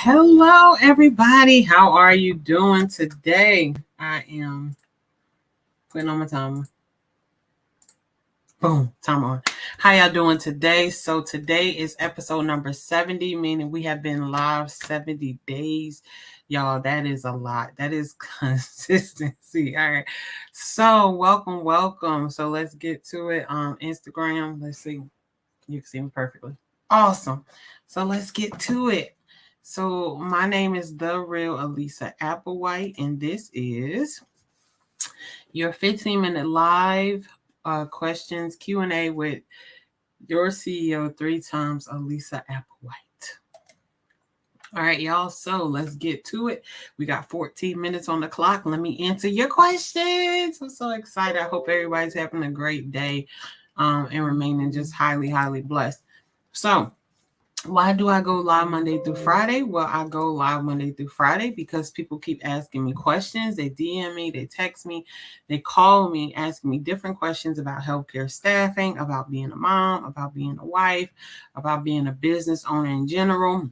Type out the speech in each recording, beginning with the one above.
Hello, everybody. How are you doing today? I am putting on my timer. Boom, timer on. How y'all doing today? So today is episode number 70, meaning we have been live 70 days. Y'all, that is a lot. That is consistency. All right. So welcome. So let's get to it. Instagram. Let's see. You can see me perfectly. Awesome. So let's get to it. So my name is the real Alisa Applewhite, and this is your 15-minute live questions Q&A with your CEO 3 times, Alisa Applewhite. All right, y'all. So let's get to it. We got 14 minutes on the clock. Let me answer your questions. I'm so excited. I hope everybody's having a great day and remaining just highly blessed. So why do I go live Monday through Friday? Well, I go live Monday through Friday because people keep asking me questions. They DM me, they text me, they call me, asking me different questions about healthcare staffing, about being a mom, about being a wife, about being a business owner in general.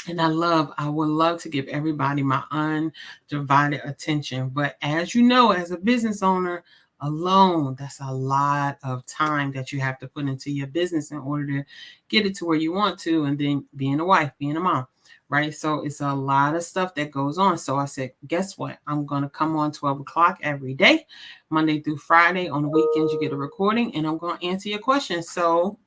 And I would love to give everybody my undivided attention. But as you know, as a business owner alone, that's a lot of time that you have to put into your business in order to get it to where you want to. And then being a wife, being a mom, right? So it's a lot of stuff that goes on. So I said, guess what? I'm going to come on 12 o'clock every day, Monday through Friday. On the weekends, you get a recording and I'm going to answer your questions. So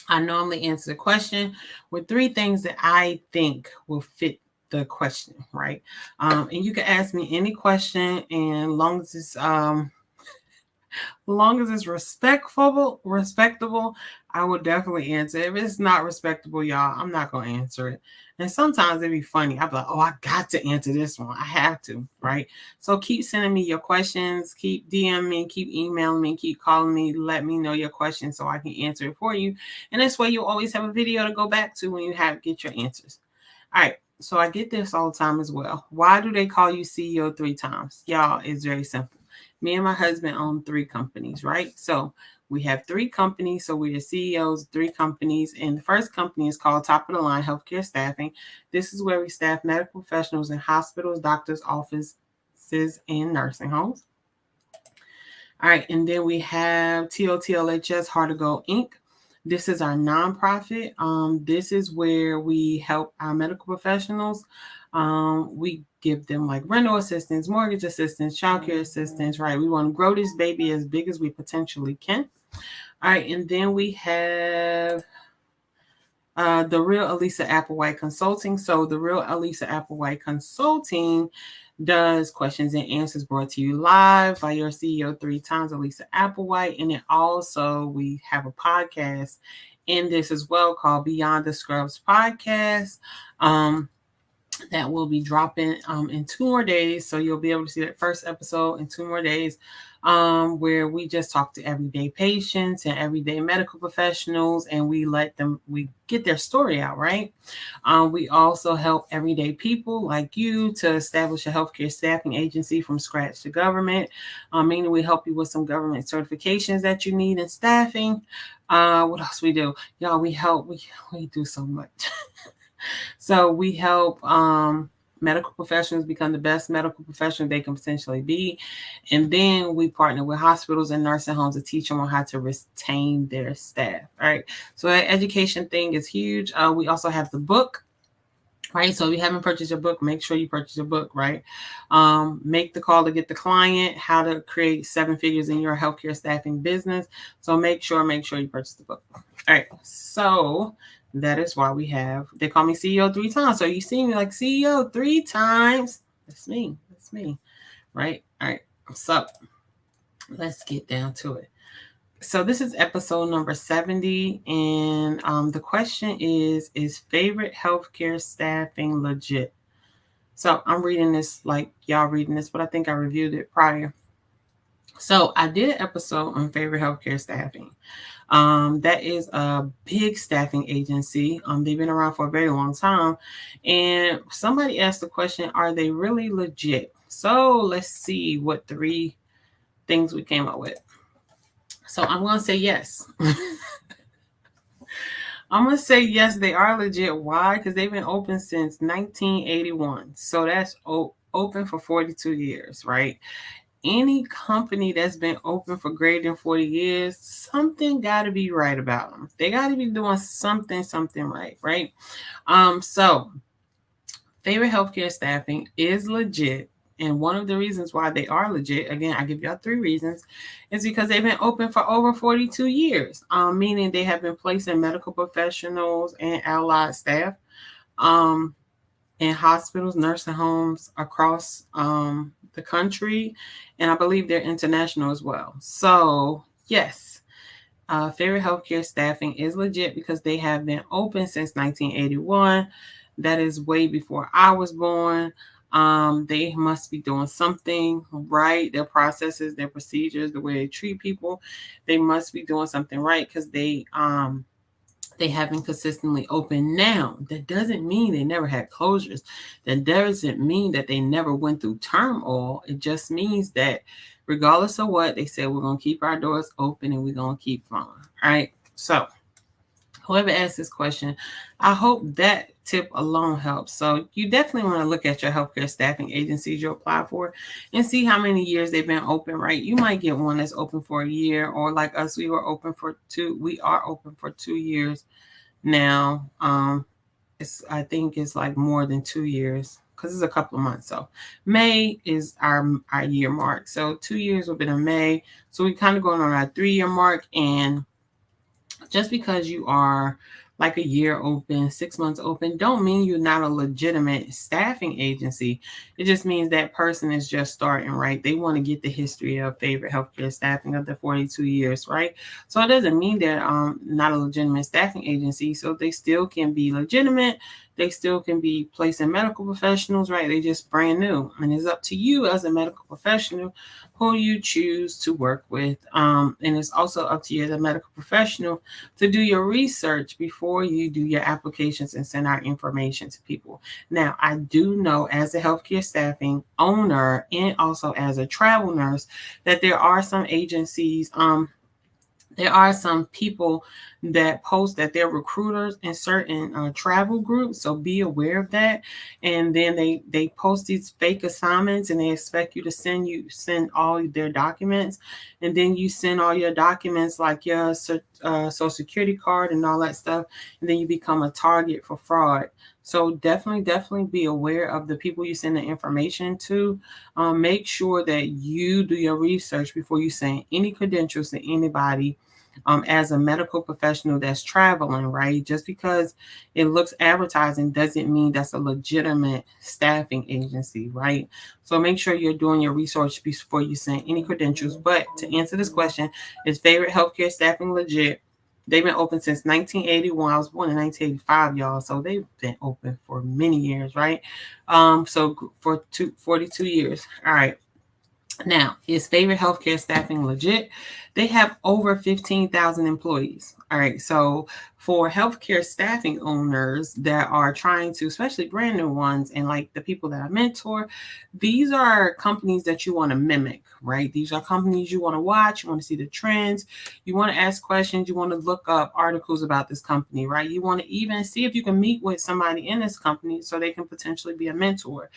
I normally answer the question with 3 things that I think will fit the question, right? And you can ask me any question, and long as it's respectable, I will definitely answer. If it's not respectable, y'all, I'm not gonna answer it. And sometimes it'd be funny. I'll be like, oh, I got to answer this one. I have to, right? So keep sending me your questions, keep DMing me, keep emailing me, keep calling me, let me know your questions so I can answer it for you. And this way you'll always have a video to go back to when you get your answers. All right. So I get this all the time as well. Why do they call you CEO 3 times? Y'all, it's very simple. Me and my husband own 3 companies, right? So we have 3 companies. So we're CEOs of 3 companies. And the first company is called Top of the Line Healthcare Staffing. This is where we staff medical professionals in hospitals, doctors' offices, and nursing homes. All right. And then we have TOTLHS Heart to Go Inc. This is our nonprofit. This is where we help our medical professionals. We give them like rental assistance, mortgage assistance, childcare assistance, right? We want to grow this baby as big as we potentially can. All right, and then we have the real Alisa Applewhite Consulting. So the real Alisa Applewhite Consulting does questions and answers brought to you live by your CEO 3 times, Alisa Applewhite. And then also we have a podcast in this as well called Beyond the Scrubs Podcast. That will be dropping in 2 more days. So you'll be able to see that first episode in 2 more days, where we just talk to everyday patients and everyday medical professionals, and we get their story out, right? We also help everyday people like you to establish a healthcare staffing agency from scratch to government, meaning we help you with some government certifications that you need in staffing. What else we do? Y'all, we do so much. So we help medical professionals become the best medical professional they can potentially be. And then we partner with hospitals and nursing homes to teach them on how to retain their staff. All right. So that education thing is huge. We also have the book. Right. So if you haven't purchased your book, make sure you purchase your book, right? Make the call to get the client, how to create 7 figures in your healthcare staffing business. So make sure you purchase the book. All right. So that is why they call me CEO 3 times. So you see me like CEO 3 times. That's me. Right. All right. So let's get down to it. So this is episode number 70. And the question is favorite healthcare staffing legit? So I'm reading this like y'all reading this, but I think I reviewed it prior. So I did an episode on favorite healthcare staffing. That is a big staffing agency. They've been around for a very long time. And somebody asked the question, are they really legit? So let's see what 3 things we came up with. So I'm going to say yes. I'm going to say yes, they are legit. Why? Because they've been open since 1981. So that's open for 42 years, right? Any company that's been open for greater than 40 years, something got to be right about them. They got to be doing something right, right? So favorite healthcare staffing is legit. And one of the reasons why they are legit, again, I give y'all 3 reasons, is because they've been open for over 42 years, meaning they have been placing medical professionals and allied staff um, in hospitals, nursing homes across the country. And I believe they're international as well. So, yes, favorite healthcare staffing is legit because they have been open since 1981. That is way before I was born. They must be doing something right. Their processes, their procedures, the way they treat people, they must be doing something right because they have been consistently open. Now, that doesn't mean they never had closures. That doesn't mean that they never went through turmoil. It just means that regardless of what, they said we're going to keep our doors open and we're going to keep flowing. All right. So whoever asked this question, I hope that tip alone helps. So you definitely want to look at your healthcare staffing agencies you apply for and see how many years they've been open, right? You might get one that's open for a year, or like us, we are open for 2 years now. I think it's like more than 2 years because it's a couple of months. So May is our year mark. So 2 years will be in May. So we kind of going on our 3-year mark. And just because you are like a year open, 6 months open, don't mean you're not a legitimate staffing agency. It just means that person is just starting, right? They want to get the history of favorite healthcare staffing of the 42 years, right? So it doesn't mean that not a legitimate staffing agency. So they still can be legitimate. They still can be placing medical professionals, right? They just brand new. And it's up to you as a medical professional who you choose to work with. And it's also up to you as a medical professional to do your research before you do your applications and send out information to people. Now, I do know as a healthcare staffing owner and also as a travel nurse that there are some agencies, there are some people that post that they're recruiters in certain travel groups. So be aware of that. And then they post these fake assignments and they expect you to send all their documents. And then you send all your documents like your social security card and all that stuff. And then you become a target for fraud. So definitely be aware of the people you send the information to. Make sure that you do your research before you send any credentials to anybody as a medical professional that's traveling, right? Just because it looks advertising doesn't mean that's a legitimate staffing agency, right? So make sure you're doing your research before you send any credentials. But to answer this question, is favorite healthcare staffing legit? They've been open since 1981. I was born in 1985, y'all. So they've been open for many years, right? So for 42 years. All right. Now, is favorite healthcare staffing legit? They have over 15,000 employees. All right. So for healthcare staffing owners that are trying to, especially brand new ones, and like the people that I mentor, these are companies that you want to mimic, right? These are companies you want to watch. You want to see the trends. You want to ask questions. You want to look up articles about this company, right? You want to even see if you can meet with somebody in this company so they can potentially be a mentor.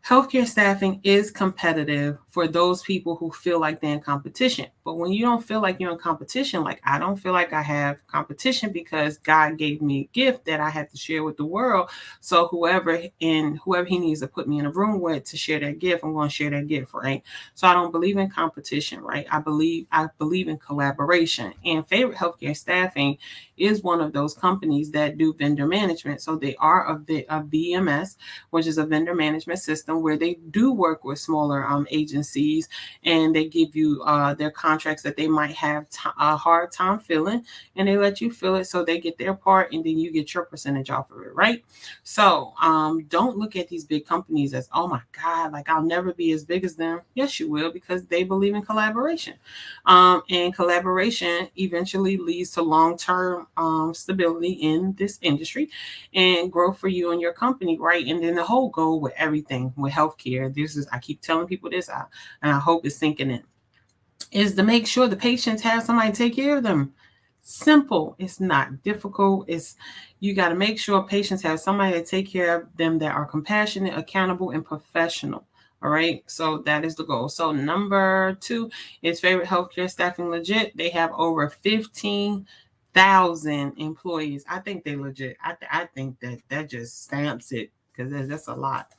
Healthcare staffing is competitive for those people who feel like they're in competition. But when you don't feel like you're in competition, like I don't feel like I have competition because God gave me a gift that I have to share with the world. So whoever he needs to put me in a room with to share that gift, I'm going to share that gift, right? So I don't believe in competition, right? I believe in collaboration. And favorite healthcare staffing is one of those companies that do vendor management. So they are a VMS, which is a vendor management system where they do work with smaller agencies, and they give you their contracts that they might have a hard time filling, and they let you fill it so they get their part, and then you get your percentage off of it, right? So don't look at these big companies as, oh my God, like I'll never be as big as them. Yes, you will, because they believe in collaboration. And collaboration eventually leads to long-term stability in this industry and growth for you and your company, right? And then the whole goal with everything, with healthcare, I keep telling people this, and I hope it's sinking in, is to make sure the patients have somebody take care of them. Simple. It's not difficult. You got to make sure patients have somebody to take care of them that are compassionate, accountable, and professional. All right. So that is the goal. So number 2 is favorite healthcare staffing legit. They have over 15,000 employees. I think they legit. I think that just stamps it because that's a lot.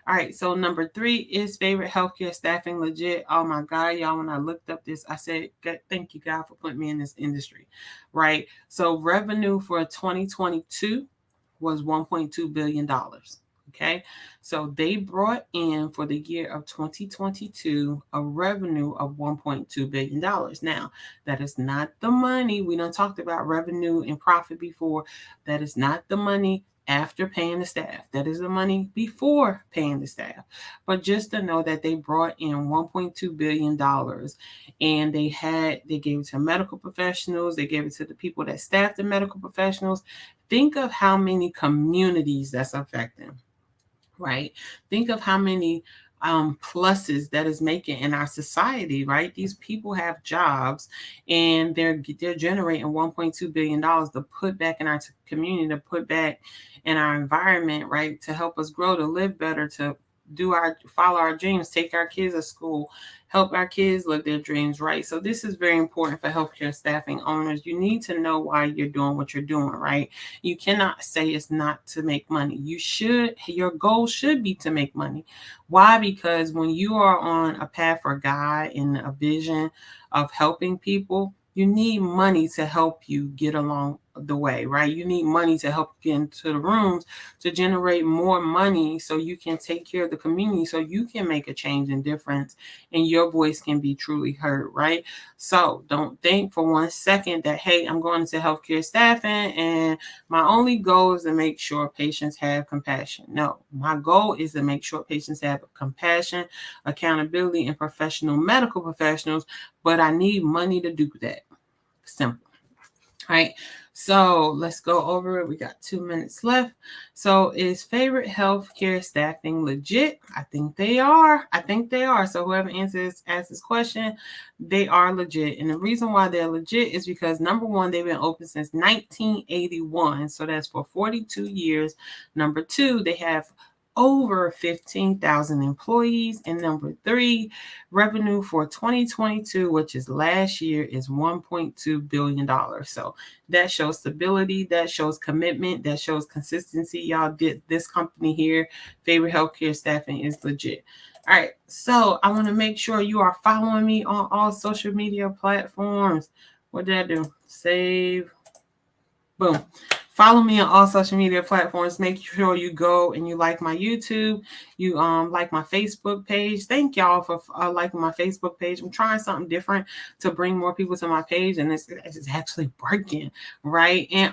All right, so number 3 is favorite healthcare staffing legit. Oh my God, y'all, when I looked up this, I said, thank you, God, for putting me in this industry, right? So revenue for 2022 was $1.2 billion. Okay, so they brought in for the year of 2022 a revenue of $1.2 billion. Now, that is not the money. We done talked about revenue and profit before. That is not the money after paying the staff. That is the money before paying the staff. But just to know that they brought in $1.2 billion and they gave it to medical professionals, they gave it to the people that staff the medical professionals. Think of how many communities that's affecting, right? Think of how many pluses that is making in our society, right? These people have jobs and they're generating $1.2 billion to put back in our community, to put back in our environment, right? To help us grow, to live better, to follow our dreams, take our kids to school, help our kids live their dreams, right? So this is very important for healthcare staffing owners. You need to know why you're doing what you're doing, right? You cannot say it's not to make money. Your goal should be to make money. Why? Because when you are on a path for God and a vision of helping people, you need money to help you get along the way, right? You need money to help get into the rooms to generate more money so you can take care of the community, so you can make a change and difference and your voice can be truly heard, right? So don't think for 1 second that, hey, I'm going into healthcare staffing and my only goal is to make sure patients have compassion. No, my goal is to make sure patients have compassion, accountability, and professional medical professionals, but I need money to do that. Simple. All right, so let's go over it. We got 2 minutes left. So is favorite healthcare staffing legit? I think they are. So whoever asks this question, they are legit. And the reason why they're legit is because number 1, they've been open since 1981. So that's for 42 years. Number 2, they have over 15,000 employees. And number 3, revenue for 2022, which is last year, is $1.2 billion. So that shows stability, that shows commitment, that shows consistency. Y'all did this company here, Favorite Healthcare Staffing, is legit. All right, so I want to make sure you are following me on all social media platforms. What did I do? Save. Boom. Follow me on all social media platforms. Make sure you go and you like my YouTube. You like my Facebook page. Thank y'all for liking my Facebook page. I'm trying something different to bring more people to my page, and it's actually working, right? And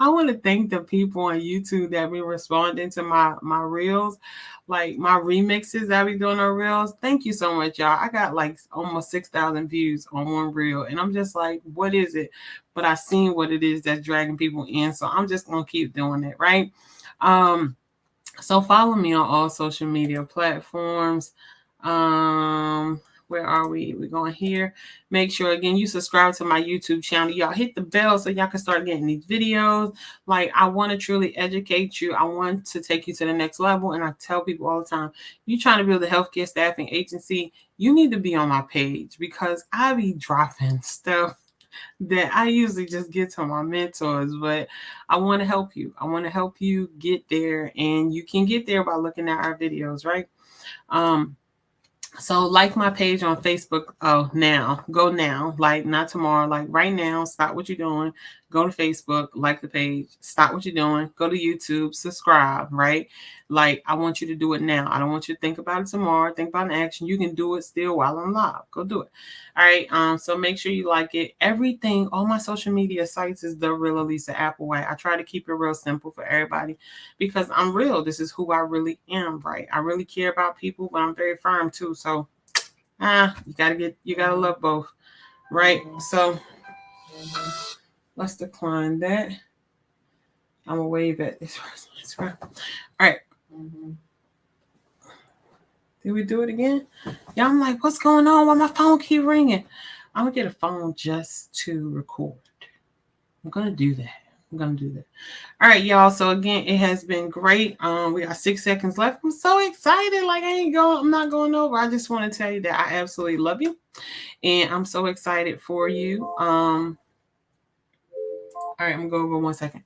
I want to thank the people on YouTube that be responding to my reels, like my remixes that I be doing on reels. Thank you so much, y'all. I got like almost 6,000 views on one reel, and I'm just like, what is it? But I seen what it is that's dragging people in, so I'm just gonna keep doing it, right? So follow me on all social media platforms. Where are we? We're going here. Make sure, again, you subscribe to my YouTube channel. Y'all hit the bell so y'all can start getting these videos. Like, I want to truly educate you. I want to take you to the next level. And I tell people all the time, you trying to build a healthcare staffing agency, you need to be on my page because I be dropping stuff that I usually just get to my mentors, but I want to help you. I want to help you get there, and you can get there by looking at our videos, right? So like my page on Facebook. Oh, go now, like not tomorrow, like right now. Stop what you're doing. Go to Facebook, like the page, stop what you're doing, go to YouTube, subscribe, right? Like, I want you to do it now. I don't want you to think about it tomorrow, think about an action. You can do it still while I'm live. Go do it. All right. So make sure you like it. Everything, all my social media sites is the real Alisa Applewhite. I try to keep it real simple for everybody because I'm real. This is who I really am, right? I really care about people, but I'm very firm too. So you gotta love both, right? So let's decline that. I'm gonna wave at this person. All right. Did we do it again? Yeah, I'm like, what's going on? Why my phone keep ringing? I'm gonna get a phone just to record. I'm gonna do that. I'm gonna do that. All right, y'all. So again, it has been great. We got 6 seconds left. I'm so excited. Like I'm not going over. I just want to tell you that I absolutely love you. And I'm so excited for you. All right, I'm gonna go over 1 second.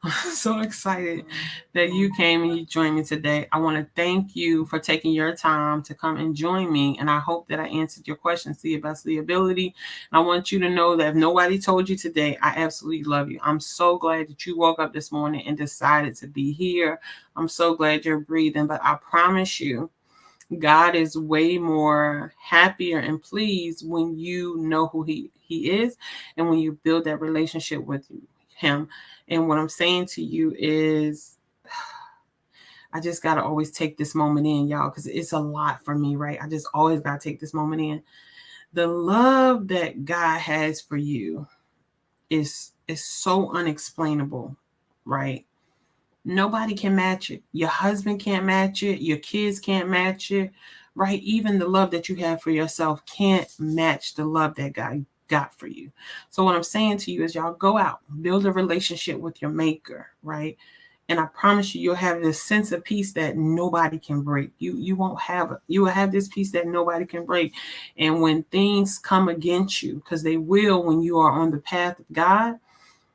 I'm so excited that you came and you joined me today. I want to thank you for taking your time to come and join me. And I hope that I answered your questions to your best of the ability. And I want you to know that if nobody told you today, I absolutely love you. I'm so glad that you woke up this morning and decided to be here. I'm so glad you're breathing. But I promise you, God is way more happier and pleased when you know who he is and when you build that relationship with him. And what I'm saying to you is I just got to always take this moment in, y'all, because it's a lot for me, right? I just always got to take this moment in. The love that God has for you is so unexplainable, right? Nobody can match it. Your husband can't match it. Your kids can't match it, right? Even the love that you have for yourself can't match the love that God got for you. So what I'm saying to you is y'all go out, build a relationship with your maker, right? And I promise you, you'll have this sense of peace that nobody can break. You won't have it. You will have this peace that nobody can break. And when things come against you, because they will when you are on the path of God,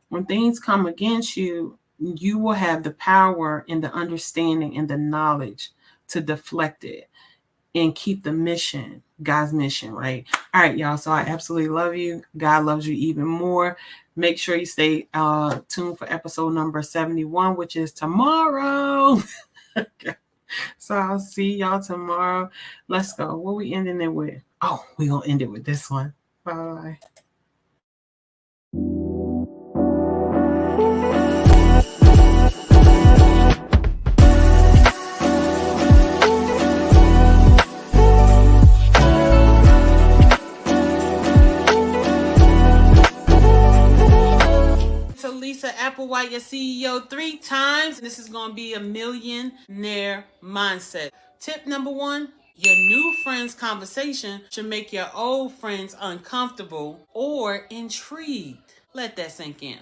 when things come against you, you will have the power and the understanding and the knowledge to deflect it and keep the mission, God's mission, right? All right, y'all. So I absolutely love you. God loves you even more. Make sure you stay tuned for episode number 71, which is tomorrow. Okay. So I'll see y'all tomorrow. Let's go. What we ending it with? Oh, we're going to end it with this one. Bye. Alisa Applewhite, your CEO 3 times. This is going to be a millionaire mindset. Tip number 1, your new friends' conversation should make your old friends uncomfortable or intrigued. Let that sink in.